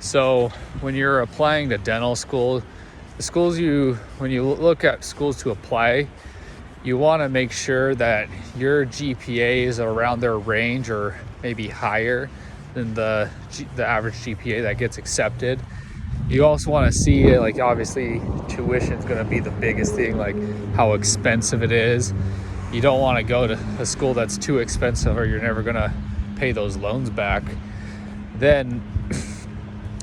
So when you're applying to dental school, when you look at schools to apply, you want to make sure that your GPA is around their range or maybe higher than the average GPA that gets accepted. You also want to see, like, obviously tuition is going to be the biggest thing, like how expensive it is. You don't want to go to a school that's too expensive or you're never going to pay those loans back. Then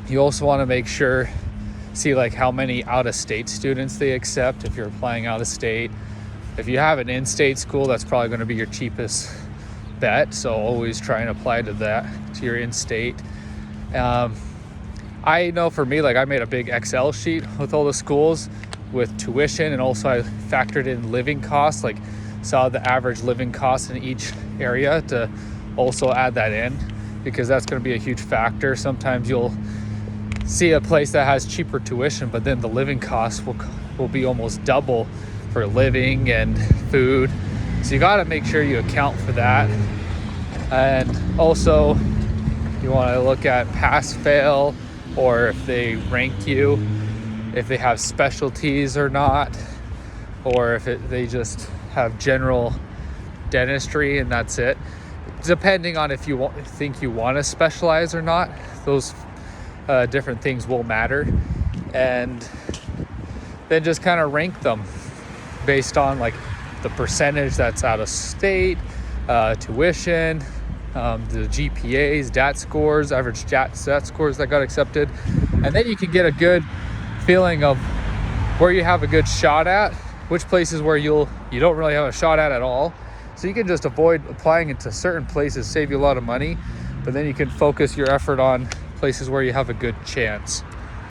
you also want to see like how many out-of-state students they accept if you're applying out-of-state. If you have an in-state school, that's probably going to be your cheapest bet. So always try and apply to your in-state. I know for me, like, I made a big Excel sheet with all the schools with tuition, and also I factored in living costs, like saw the average living costs in each area to also add that in, because that's going to be a huge factor. Sometimes you'll see a place that has cheaper tuition, but then the living costs will be almost double for living and food. So you got to make sure you account for that. And also you want to look at pass fail, or if they rank you, if they have specialties or not, or if they just have general dentistry and that's it. Depending on if you think you want to specialize or not, those different things will matter. And then just kind of rank them based on like the percentage that's out of state, tuition, the GPAs, DAT scores, average DAT scores that got accepted. And then you can get a good feeling of where you have a good shot at, which places where you don't really have a shot at all. So you can just avoid applying into certain places, save you a lot of money, but then you can focus your effort on places where you have a good chance.